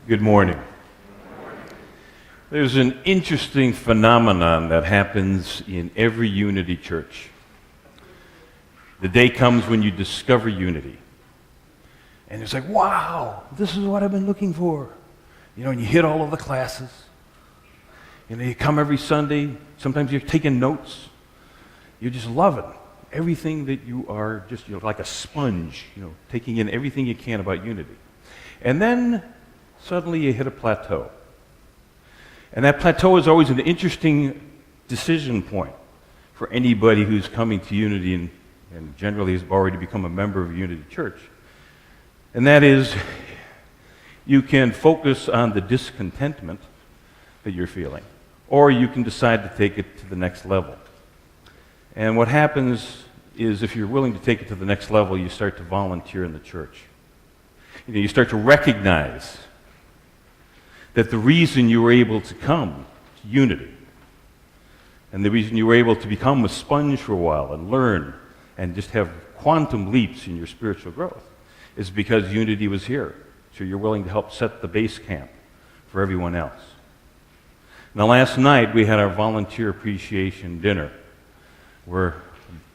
Good morning. There's an interesting phenomenon that happens in every Unity church. The day comes when you discover unity. And it's like, wow, this is what I've been looking for. And you hit all of the classes. You come every Sunday. Sometimes you're taking notes. You're just loving everything that you are just, like a sponge, taking in everything you can about unity. And then suddenly you hit a plateau. And that plateau is always an interesting decision point for anybody who's coming to Unity and generally has already become a member of Unity Church. And that is, you can focus on the discontentment that you're feeling, or you can decide to take it to the next level. And what happens is, if you're willing to take it to the next level, you start to volunteer in the church. You start to recognize that the reason you were able to come to Unity and the reason you were able to become a sponge for a while and learn and just have quantum leaps in your spiritual growth is because Unity was here. So you're willing to help set the base camp for everyone else. Now, last night we had our volunteer appreciation dinner where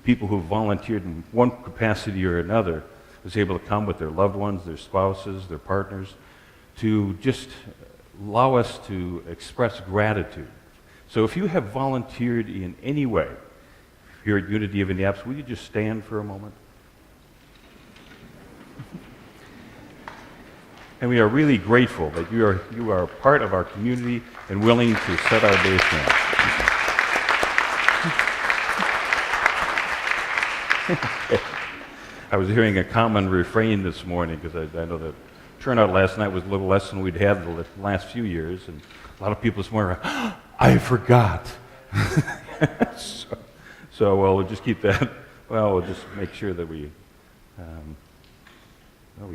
people who volunteered in one capacity or another was able to come with their loved ones, their spouses, their partners, to just allow us to express gratitude. So if you have volunteered in any way here at Unity of Indianapolis, will you just stand for a moment? And we are really grateful that you are part of our community and willing to set our base camp. I was hearing a common refrain this morning because I know that turnout last night was a little less than we'd had the last few years, and a lot of people this morning are, I forgot. so we'll just keep that. Well, we'll just make sure that we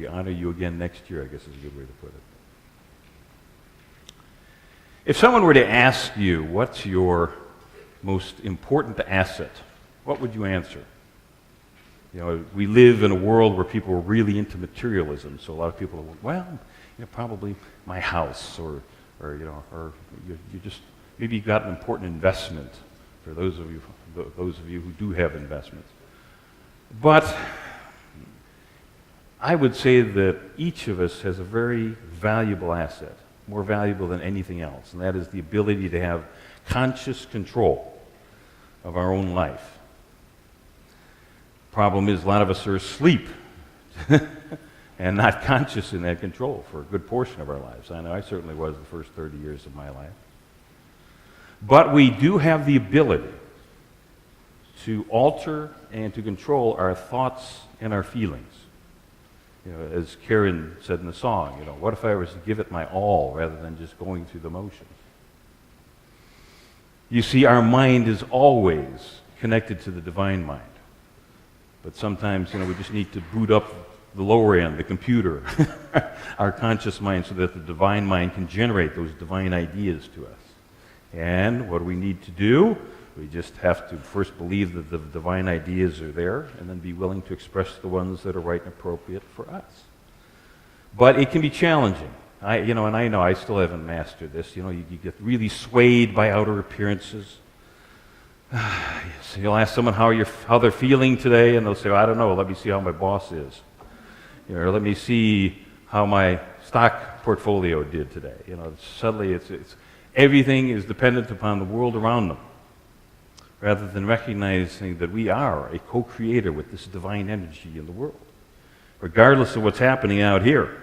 honor you again next year, I guess is a good way to put it. If someone were to ask you, what's your most important asset, what would you answer? We live in a world where people are really into materialism, so a lot of people are, well, probably my house, or you just maybe you've got an important investment for those of you who do have investments. But I would say that each of us has a very valuable asset, more valuable than anything else, and that is the ability to have conscious control of our own life. Problem is, a lot of us are asleep and not conscious in that control for a good portion of our lives. I know I certainly was the first 30 years of my life. But we do have the ability to alter and to control our thoughts and our feelings. As Karen said in the song, what if I was to give it my all rather than just going through the motions? You see, our mind is always connected to the divine mind. But sometimes, we just need to boot up the lower end, the computer, our conscious mind, so that the divine mind can generate those divine ideas to us. And what do we need to do? We just have to first believe that the divine ideas are there, and then be willing to express the ones that are right and appropriate for us. But it can be challenging. I know I still haven't mastered this. You get really swayed by outer appearances. So you'll ask someone how they're feeling today, and they'll say, I don't know, let me see how my boss is. Or let me see how my stock portfolio did today. Suddenly it's everything is dependent upon the world around them, rather than recognizing that we are a co-creator with this divine energy in the world, regardless of what's happening out here.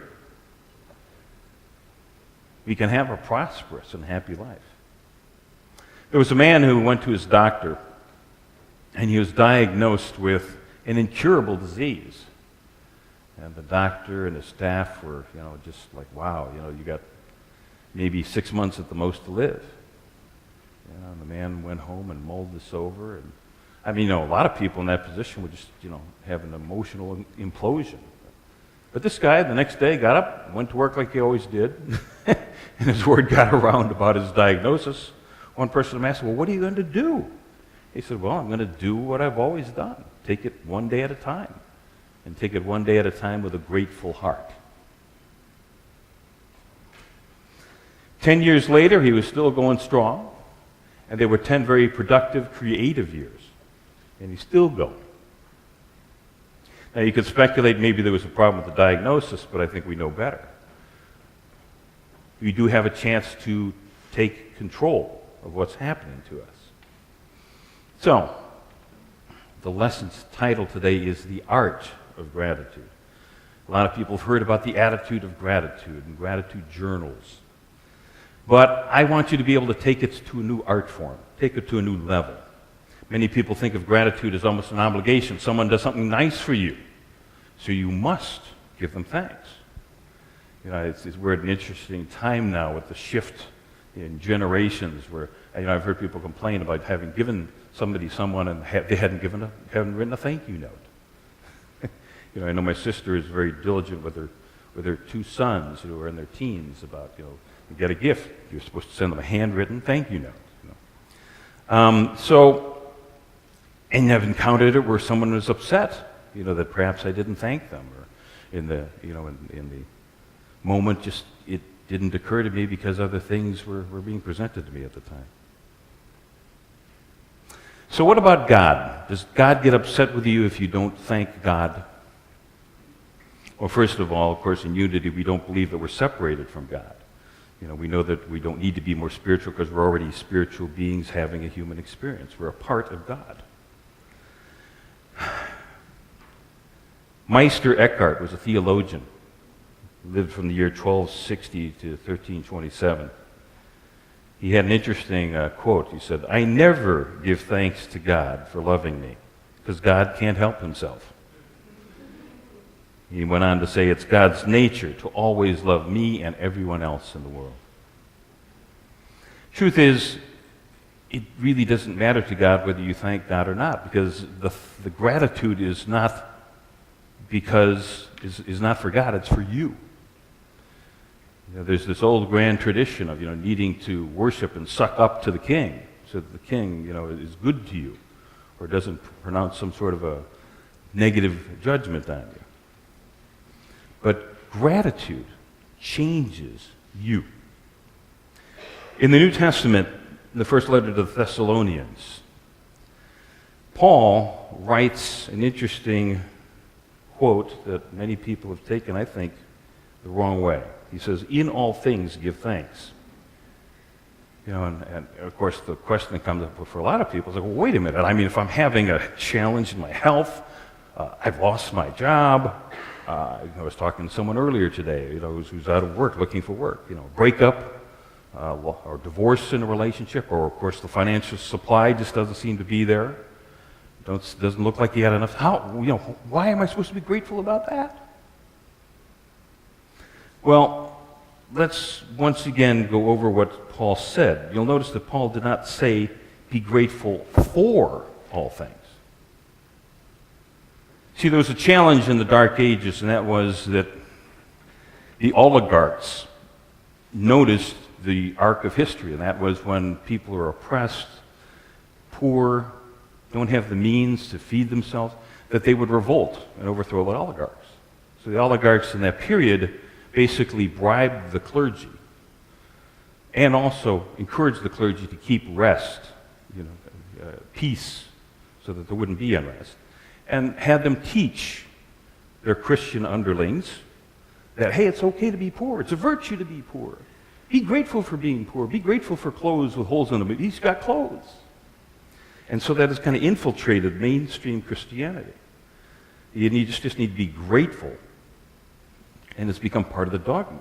We can have a prosperous and happy life. There was a man who went to his doctor, and he was diagnosed with an incurable disease. And the doctor and his staff were, just like, wow, you got maybe 6 months at the most to live. And the man went home and mulled this over. And a lot of people in that position would just, have an emotional implosion. But this guy, the next day, got up, went to work like he always did, and his word got around about his diagnosis. One person asked him, well, what are you going to do? He said, well, I'm going to do what I've always done. Take it one day at a time. And take it one day at a time with a grateful heart. 10 years later, he was still going strong, and they were 10 very productive, creative years, and he's still going. Now, you could speculate maybe there was a problem with the diagnosis, but I think we know better. We do have a chance to take control of what's happening to us. So, the lesson's title today is The Art of Gratitude. A lot of people have heard about the attitude of gratitude and gratitude journals. But I want you to be able to take it to a new art form, take it to a new level. Many people think of gratitude as almost an obligation. Someone does something nice for you, so you must give them thanks. You know, we're at an interesting time now with the shift in generations where, you know, I've heard people complain about having given someone and they hadn't written a thank you note. You know, I know my sister is very diligent with her two sons who are in their teens about, you know, you get a gift, you're supposed to send them a handwritten thank you note. You know. And I've encountered it where someone was upset, you know, that perhaps I didn't thank them, or in the moment just it didn't occur to me because other things were being presented to me at the time. So what about God? Does God get upset with you if you don't thank God? Well, first of all, of course, in unity, we don't believe that we're separated from God. You know, we know that we don't need to be more spiritual because we're already spiritual beings having a human experience. We're a part of God. Meister Eckhart was a theologian. He lived from the year 1260 to 1327. He had an interesting quote. He said, "I never give thanks to God for loving me, because God can't help himself." He went on to say, "It's God's nature to always love me and everyone else in the world." Truth is, it really doesn't matter to God whether you thank God or not, because the gratitude is not for God, it's for you. You know, there's this old grand tradition of, you know, needing to worship and suck up to the king so that the king, you know, is good to you or doesn't pronounce some sort of a negative judgment on you. But gratitude changes you. In the New Testament, in the first letter to the Thessalonians, Paul writes an interesting quote that many people have taken, I think, the wrong way. He says, "In all things give thanks." You know, and of course the question that comes up for a lot of people is like, well, wait a minute. I mean, if I'm having a challenge in my health, I've lost my job. I was talking to someone earlier today, you know, who's out of work, looking for work. You know, breakup, or divorce in a relationship, or of course the financial supply just doesn't seem to be there. Doesn't look like you had enough. Why am I supposed to be grateful about that? Well, let's once again go over what Paul said. You'll notice that Paul did not say be grateful for all things. See, there was a challenge in the Dark Ages, and that was that the oligarchs noticed the arc of history, and that was when people are oppressed, poor, don't have the means to feed themselves, that they would revolt and overthrow the oligarchs. So the oligarchs in that period basically bribed the clergy and also encouraged the clergy to keep rest, peace, so that there wouldn't be unrest, and had them teach their Christian underlings that, hey, it's okay to be poor. It's a virtue to be poor. Be grateful for being poor. Be grateful for clothes with holes in them. He's got clothes. And so that has kind of infiltrated mainstream Christianity. You just need to be grateful, and it's become part of the dogma.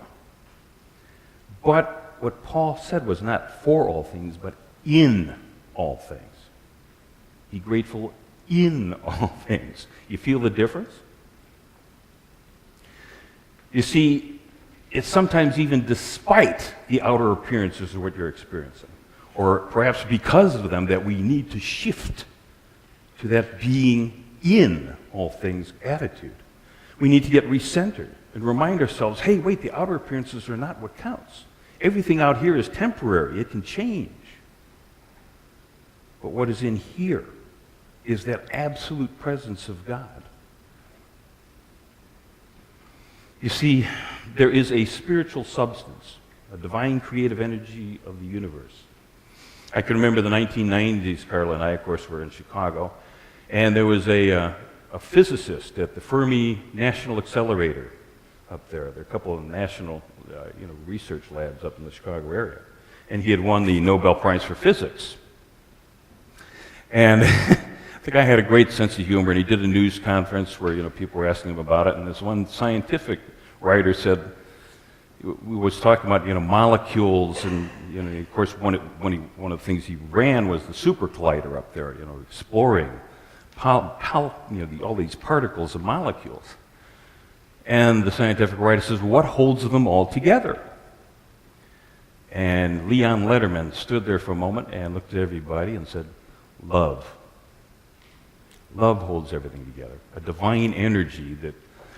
But what Paul said was not for all things, but in all things. Be grateful in all things. You feel the difference? You see, it's sometimes even despite the outer appearances of what you're experiencing, or perhaps because of them, that we need to shift to that being in all things attitude. We need to get recentered and remind ourselves, hey, wait, the outer appearances are not what counts. Everything out here is temporary. It can change. But what is in here is that absolute presence of God. You see, there is a spiritual substance a divine creative energy of the universe. I can remember the 1990s, Carla and I, of course, were in Chicago, and there was a physicist at the Fermi National Accelerator up there. There are a couple of national research labs up in the Chicago area. And he had won the Nobel Prize for Physics. And the guy had a great sense of humor, and he did a news conference where people were asking him about it, and this one scientific writer said, we was talking about molecules, and of course one of the things he ran was the super collider up there, exploring all these particles and molecules. And the scientific writer says, what holds them all together? And Leon Letterman stood there for a moment and looked at everybody and said, love. Love holds everything together. A divine energy that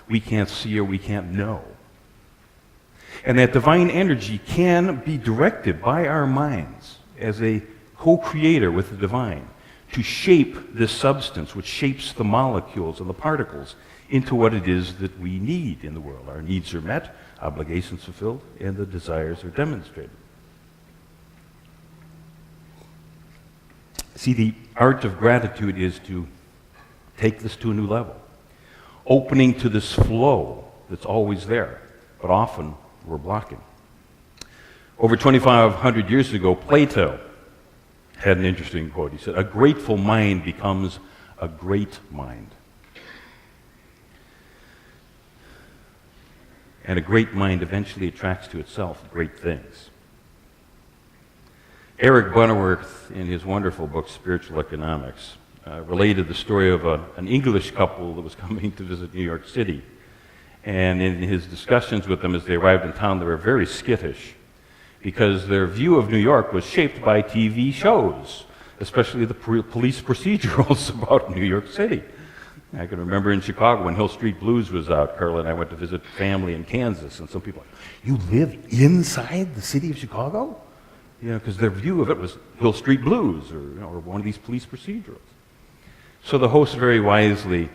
we can't see or we can't know. And that divine energy can be directed by our minds as a co-creator with the divine to shape this substance which shapes the molecules and the particles into what it is that we need in the world. Our needs are met, obligations fulfilled, and the desires are demonstrated. See, the art of gratitude is to take this to a new level, opening to this flow that's always there, but often we're blocking. Over 2,500 years ago, Plato had an interesting quote. He said, a grateful mind becomes a great mind. And a great mind eventually attracts to itself great things. Eric Butterworth, in his wonderful book, Spiritual Economics, related the story of an English couple that was coming to visit New York City. And in his discussions with them as they arrived in town, they were very skittish because their view of New York was shaped by TV shows, especially the police procedurals about New York City. I can remember in Chicago when Hill Street Blues was out, Carla and I went to visit family in Kansas, and some people were like, you live inside the city of Chicago? Because their view of it was Hill Street Blues or one of these police procedurals. So the host very wisely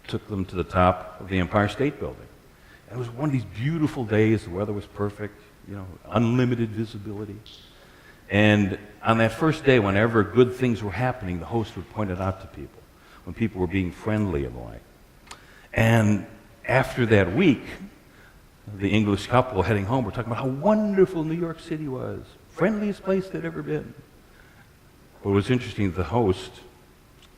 took them to the top of the Empire State Building. And it was one of these beautiful days, the weather was perfect, unlimited visibility. And on that first day, whenever good things were happening, the host would point it out to people, when people were being friendly and the like. And after that week, the English couple heading home were talking about how wonderful New York City was, friendliest place they'd ever been. What was interesting, the host,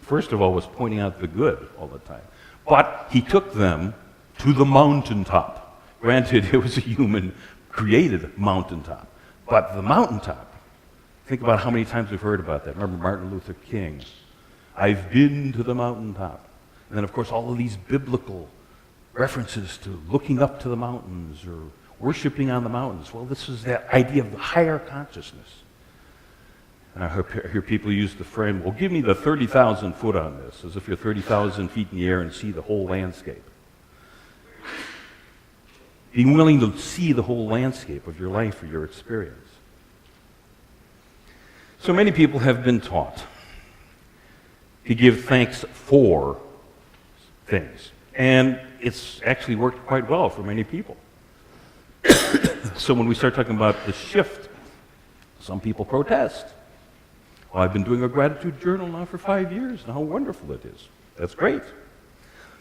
first of all, was pointing out the good all the time. But he took them to the mountaintop. Granted, it was a human-created mountaintop. But the mountaintop, think about how many times we've heard about that. Remember Martin Luther King? I've been to the mountaintop. And then, of course, all of these biblical references to looking up to the mountains or worshiping on the mountains. Well, this is that idea of the higher consciousness. And I hear people use the frame, well, give me the 30,000 foot on this, as if you're 30,000 feet in the air and see the whole landscape. Being willing to see the whole landscape of your life or your experience. So many people have been taught to give thanks for things. And it's actually worked quite well for many people. So when we start talking about the shift, some people protest. Well, I've been doing a gratitude journal now for 5 years, and how wonderful it is. That's great.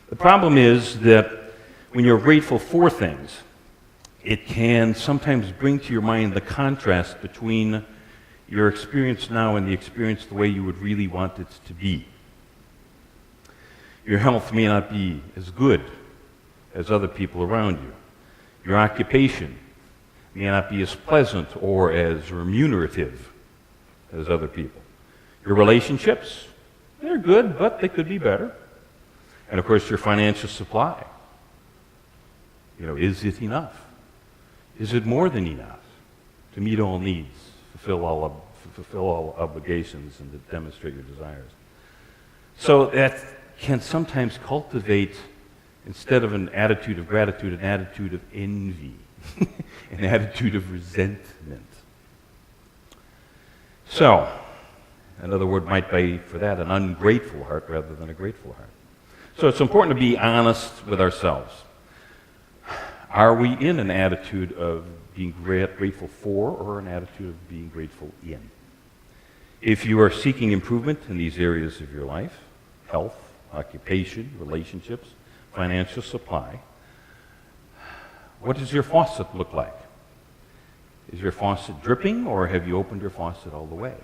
The problem is that when you're grateful for things, it can sometimes bring to your mind the contrast between your experience now and the experience the way you would really want it to be. Your health may not be as good as other people around you. Your occupation may not be as pleasant or as remunerative as other people. Your relationships, they're good, but they could be better. And of course, your financial supply. Is it enough? Is it more than enough to meet all needs, fulfill all obligations, and to demonstrate your desires? So that can sometimes cultivate, instead of an attitude of gratitude, an attitude of envy, an attitude of resentment. So, another word might be for that, an ungrateful heart rather than a grateful heart. So it's important to be honest with ourselves. Are we in an attitude of being grateful for or an attitude of being grateful in. If you are seeking improvement in these areas of your life, health, occupation, relationships, financial supply, what does your faucet look like? Is your faucet dripping, or have you opened your faucet all the way?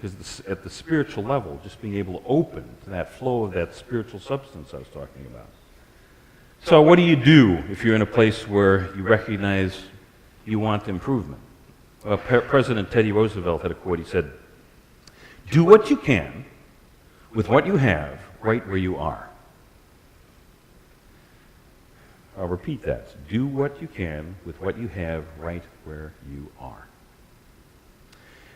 Because at the spiritual level, just being able to open to that flow of that spiritual substance I was talking about. So what do you do if you're in a place where you recognize you want improvement? Well, President Teddy Roosevelt had a quote. He said, "Do what you can with what you have right where you are." I'll repeat that. Do what you can with what you have right where you are.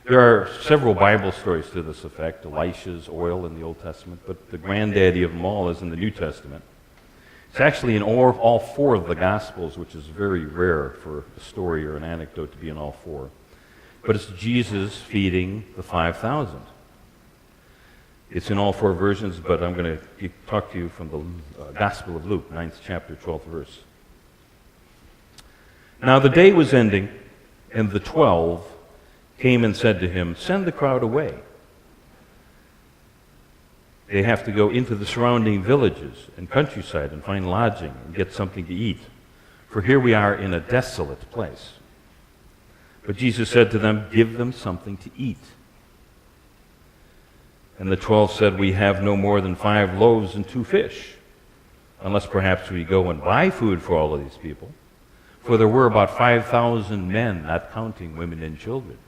There are several Bible stories to this effect, Elisha's oil in the Old Testament, but the granddaddy of them all is in the New Testament. It's actually in all four of the Gospels, which is very rare for a story or an anecdote to be in all four. But it's Jesus feeding the 5,000. It's in all four versions, but I'm going to talk to you from the Gospel of Luke, 9th chapter, 12th verse. Now the day was ending, and the 12 came and said to him, "Send the crowd away. They have to go into the surrounding villages and countryside and find lodging and get something to eat. For here we are in a desolate place." But Jesus said to them, "Give them something to eat." And the 12 said, "We have no more than 5 loaves and 2 fish, unless perhaps we go and buy food for all of these people." For there were about 5,000 men, not counting women and children.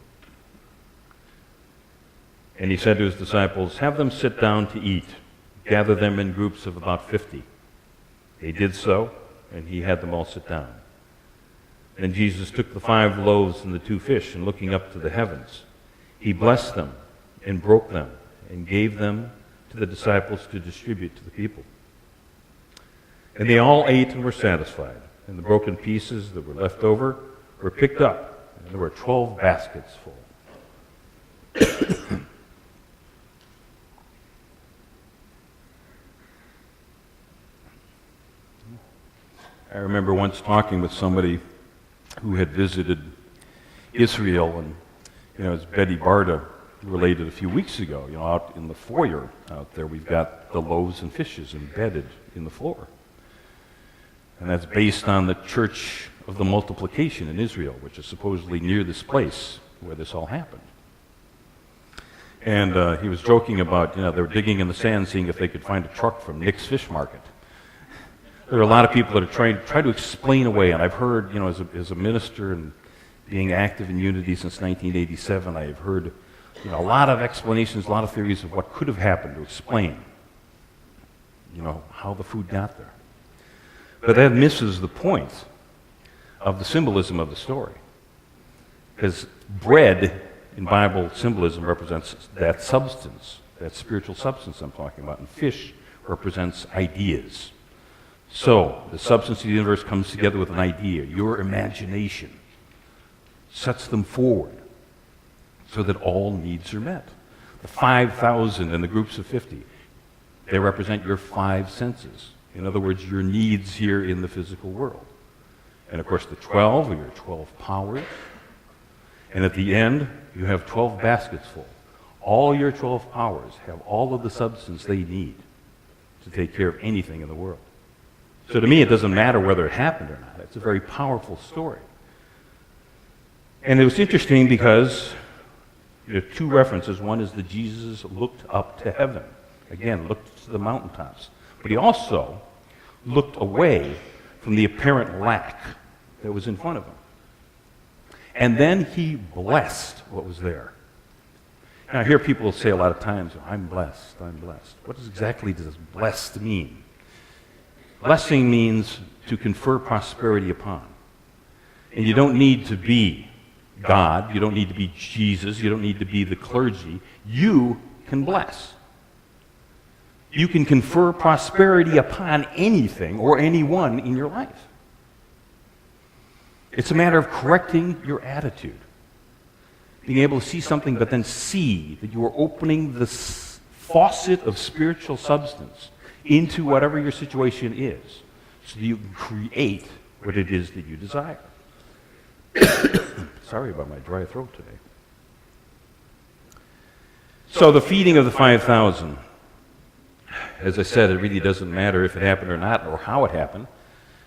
And he said to his disciples, "Have them sit down to eat. Gather them in groups of about 50. They did so, and he had them all sit down. Then Jesus took the 5 loaves and the 2 fish, and looking up to the heavens, he blessed them and broke them and gave them to the disciples to distribute to the people. And they all ate and were satisfied. And the broken pieces that were left over were picked up, and there were 12 baskets full." I remember once talking with somebody who had visited Israel, and as Betty Barta related a few weeks ago, out in the foyer out there, we've got the loaves and fishes embedded in the floor. And that's based on the Church of the Multiplication in Israel, which is supposedly near this place where this all happened. And he was joking about, they were digging in the sand, seeing if they could find a truck from Nick's Fish Market. There are a lot of people that are trying to explain away, and I've heard, as a minister and being active in unity since 1987, I have heard, a lot of explanations, a lot of theories of what could have happened to explain, how the food got there. But that misses the point of the symbolism of the story. Because bread in Bible symbolism represents that substance, that spiritual substance I'm talking about, and fish represents ideas. So, the substance of the universe comes together with an idea. Your imagination sets them forward so that all needs are met. The 5,000 and the groups of 50, they represent your 5 senses. In other words, your needs here in the physical world. And of course, the 12 are your 12 powers. And at the end, you have 12 baskets full. All your 12 powers have all of the substance they need to take care of anything in the world. So to me, it doesn't matter whether it happened or not. It's a very powerful story. And it was interesting because there are 2 references. One is that Jesus looked up to heaven. Again, looked to the mountaintops. But he also looked away from the apparent lack that was in front of him. And then he blessed what was there. Now, I hear people say a lot of times, "I'm blessed, I'm blessed." What exactly does blessed mean? Blessing means to confer prosperity upon. And you don't need to be God, you don't need to be Jesus, you don't need to be the clergy. You can bless. You can confer prosperity upon anything or anyone in your life. It's a matter of correcting your attitude. Being able to see something, but then see that you are opening the faucet of spiritual substance into whatever your situation is, so that you can create what it is that you desire. Sorry about my dry throat today. So the feeding of the 5,000, as I said, it really doesn't matter if it happened or not or how it happened,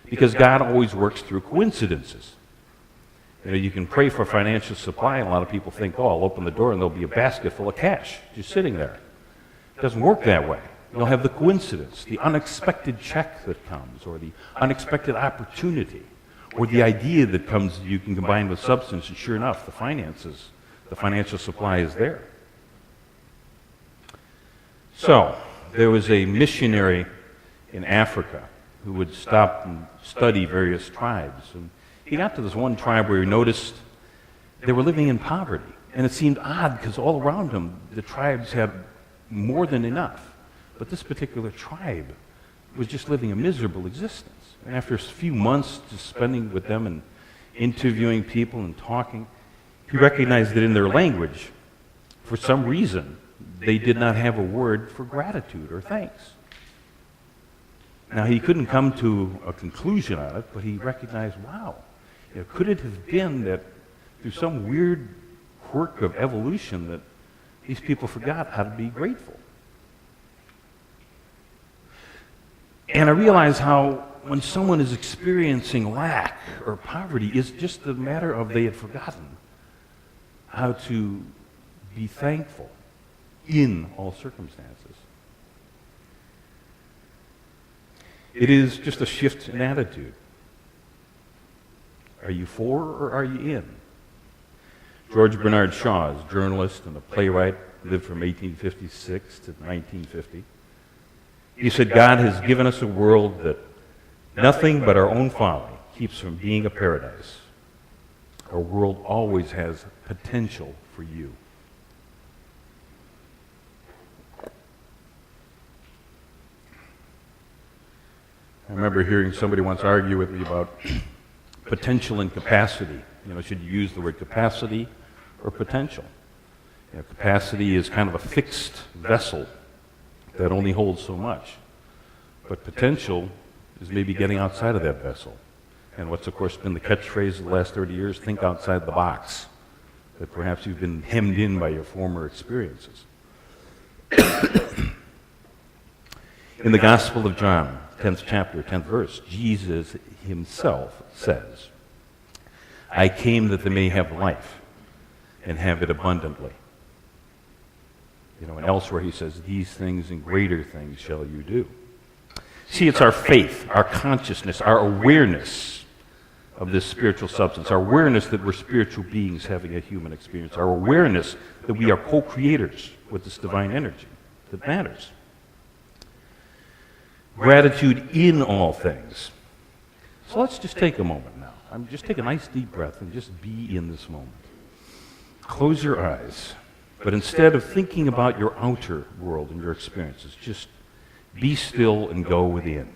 because God always works through coincidences. You know, you can pray for financial supply, and a lot of people think, oh, I'll open the door and there'll be a basket full of cash just sitting there. It doesn't work that way. You'll have the coincidence, the unexpected check that comes, or the unexpected opportunity, or the idea that comes that you can combine with substance, and sure enough, the financial supply is there. So, there was a missionary in Africa who would stop and study various tribes. And he got to this one tribe where he noticed they were living in poverty. And it seemed odd because all around him, the tribes had more than enough. But this particular tribe was just living a miserable existence. And after a few months just spending with them and interviewing people and talking, he recognized that in their language, for some reason, they did not have a word for gratitude or thanks. Now, he couldn't come to a conclusion on it, but he recognized, wow, could it have been that through some weird quirk of evolution that these people forgot how to be grateful? And I realize how when someone is experiencing lack or poverty, it's just a matter of they had forgotten how to be thankful in all circumstances. It is just a shift in attitude. Are you for or are you in? George Bernard Shaw is a journalist and a playwright, lived from 1856 to 1950. He said, God has given us a world that nothing but our own folly keeps from being a paradise. Our world always has potential for you. I remember hearing somebody once argue with me about potential and capacity. Should you use the word capacity or potential? Capacity is kind of a fixed vessel that only holds so much. But potential is maybe getting outside of that vessel. And what's, of course, been the catchphrase of the last 30 years, think outside the box. That perhaps you've been hemmed in by your former experiences. In the Gospel of John, 10th chapter, 10th verse, Jesus himself says, I came that they may have life and have it abundantly. And elsewhere he says, these things and greater things shall you do. See, it's our faith, our consciousness, our awareness of this spiritual substance, our awareness that we're spiritual beings having a human experience, our awareness that we are co-creators with this divine energy that matters. Gratitude in all things. So let's just take a moment now. Just take a nice deep breath and just be in this moment. Close your eyes. But instead of thinking about your outer world and your experiences, just be still and go within.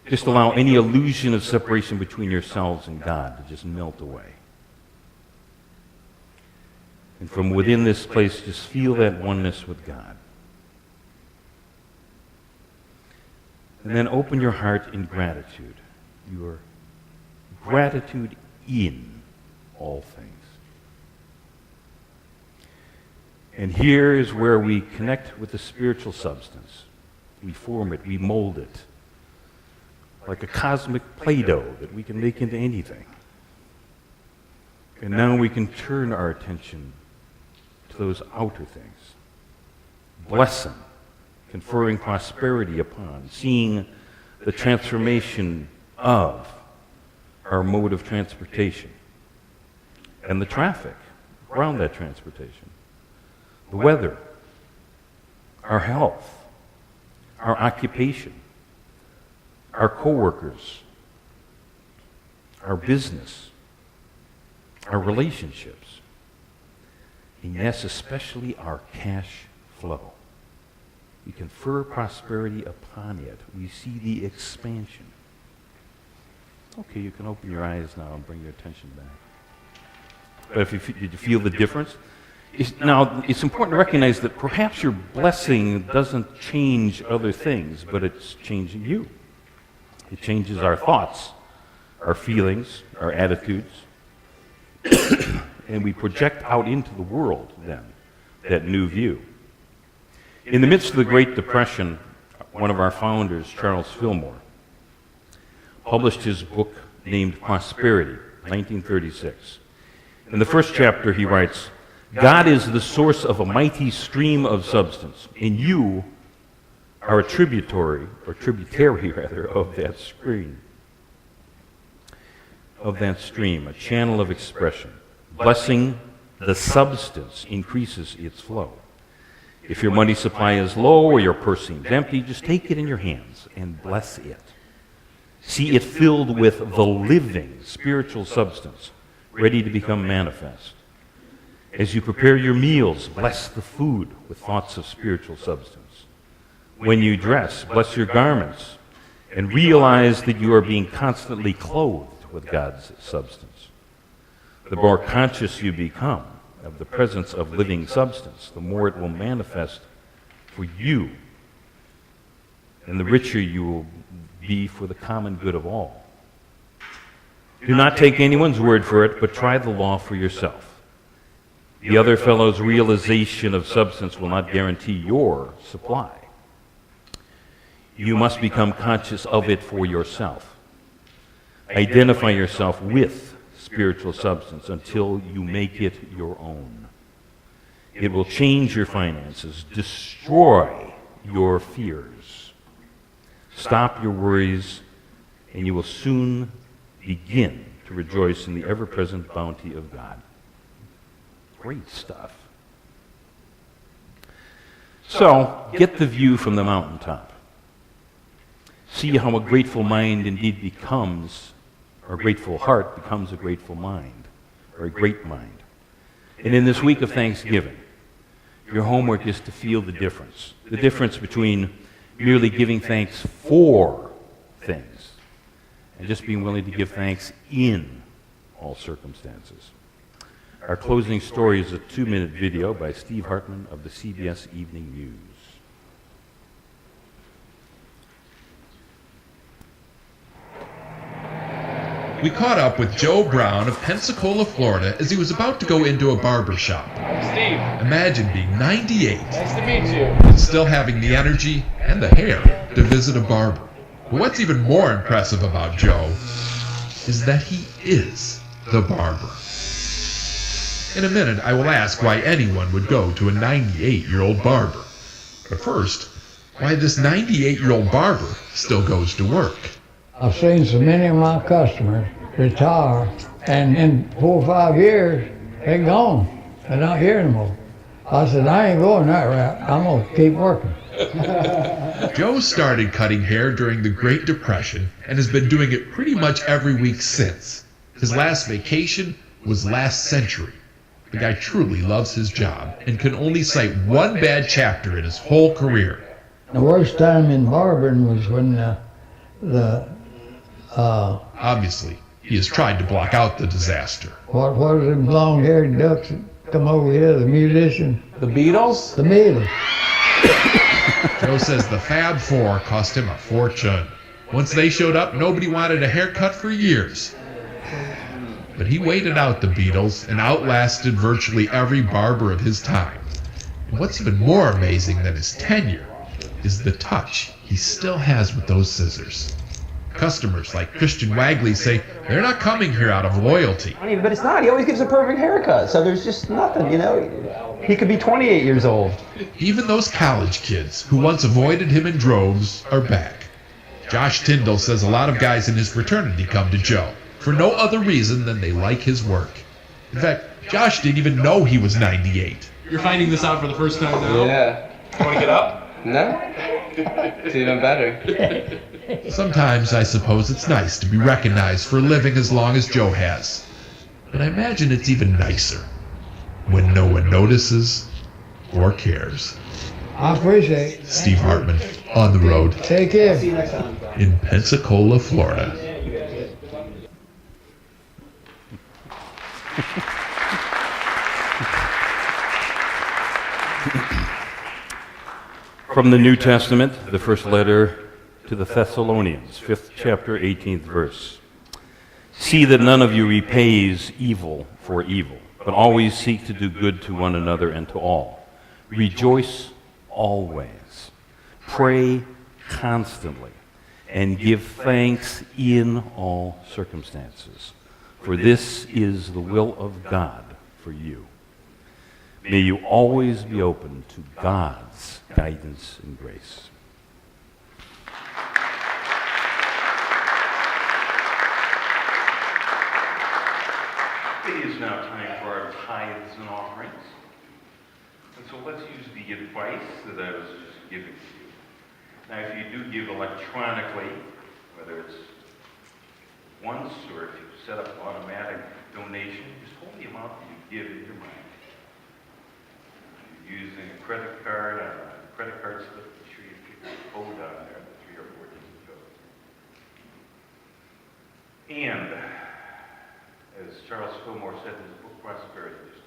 Just allow any illusion of separation between yourselves and God to just melt away. And from within this place, just feel that oneness with God. And then open your heart in gratitude. Your gratitude in all things. And here is where we connect with the spiritual substance. We form it, we mold it, like a cosmic Play-Doh that we can make into anything. And now we can turn our attention to those outer things. Blessing, conferring prosperity upon, seeing the transformation of our mode of transportation and the traffic around that transportation, the weather, our health, our occupation, our coworkers, our business, our relationships, and yes, especially our cash flow. We confer prosperity upon it. We see the expansion. Okay, you can open your eyes now and bring your attention back. But did you feel the difference? Now, it's important to recognize that perhaps your blessing doesn't change other things, but it's changing you. It changes our thoughts our feelings, our attitudes, and we project out into the world then that new view. In the midst of the Great Depression, one of our founders, Charles Fillmore, published his book named Prosperity, 1936. In the first chapter, he writes, "God is the source of a mighty stream of substance, and you are a tributary rather, of that stream, a channel of expression. Blessing the substance increases its flow. If your money supply is low or your purse seems empty, just take it in your hands and bless it. See it filled with the living spiritual substance, ready to become manifest. As you prepare your meals, bless the food with thoughts of spiritual substance. When you dress, bless your garments, and realize that you are being constantly clothed with God's substance. The more conscious you become of the presence of living substance, the more it will manifest for you, and the richer you will be for the common good of all. Do not take anyone's word for it, but try the law for yourself. The other fellow's realization of substance will not guarantee your supply. You must become conscious of it for yourself. Identify yourself with spiritual substance until you make it your own. It will change your finances, destroy your fears. Stop your worries, and you will soon begin to rejoice in the ever-present bounty of God." Great stuff. So, get the view from the mountaintop. See how a grateful mind indeed becomes, or a grateful heart becomes a grateful mind, or a great mind. And in this week of Thanksgiving, your homework is to feel the difference between merely giving thanks for things and just being willing to give thanks in all circumstances. Our closing story is a 2-minute video by Steve Hartman of the CBS Evening News. We caught up with Joe Brown of Pensacola, Florida, as he was about to go into a barber shop. Steve. Imagine being 98 Nice to meet you. and still having the energy and the hair to visit a barber. But what's even more impressive about Joe is that he is the barber. In a minute, I will ask why anyone would go to a 98-year-old barber. But first, why this 98-year-old barber still goes to work. I've seen so many of my customers retire, and in 4 or 5 years, they're gone. They're not here anymore. I said, I ain't going that route. I'm going to keep working. Joe started cutting hair during the Great Depression and has been doing it pretty much every week since. His last vacation was last century. The guy truly loves his job and can only cite one bad chapter in his whole career. The worst time in barbering was when Obviously, he has tried to block out the disaster. what was them long-haired ducks that come over here, the musicians? The Beatles? The Beatles. Joe says the Fab Four cost him a fortune. Once they showed up, nobody wanted a haircut for years. But he waited out the Beatles and outlasted virtually every barber of his time. And what's even more amazing than his tenure is the touch he still has with those scissors. Customers like Christian Wagley say they're not coming here out of loyalty. But it's not. He always gives a perfect haircut, so there's just nothing, you know. He could be 28 years old. Even those college kids who once avoided him in droves are back. Josh Tyndall says a lot of guys in his fraternity come to Joe for no other reason than they like his work. In fact, Josh didn't even know he was 98. You're finding this out for the first time now? Yeah. Want to get up? No? It's even better. Sometimes I suppose it's nice to be recognized for living as long as Joe has. But I imagine it's even nicer when no one notices or cares. I appreciate it. Steve Hartman, on the road Take care. in Pensacola, Florida. From the New Testament, the first letter to the Thessalonians, 5th chapter, 18th verse. See that none of you repays evil for evil, but always seek to do good to one another and to all. Rejoice always. Pray constantly. And give thanks in all circumstances. For this is the will of God for you. May you always be open to God's guidance and grace. It is now time for our tithes and offerings. And so let's use the advice that I was just giving to you. Now, if you do give electronically, whether it's once or if you set up automatic donation, just hold the amount that you give in your mind. If you're using a credit card, on a credit card slip, be sure you put your code on there, the 3 or 4 digit code. And, as Charles Fillmore said in his book, Prosperity, just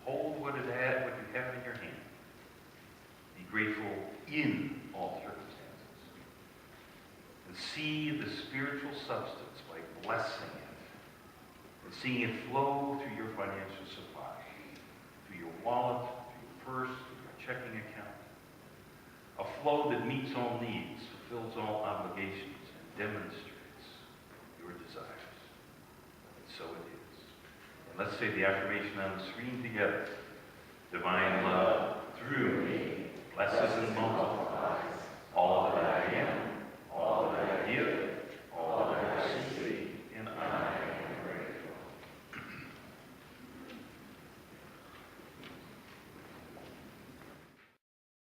hold what you have in your hand. Be grateful in all circumstances. And see the spiritual substance by blessing it and seeing it flow through your financial supply, through your wallet, through your purse, through your checking account. A flow that meets all needs, fulfills all obligations, and demonstrates your desires. And so it is. And let's say the affirmation on the screen together. Divine love through me blesses and multiplies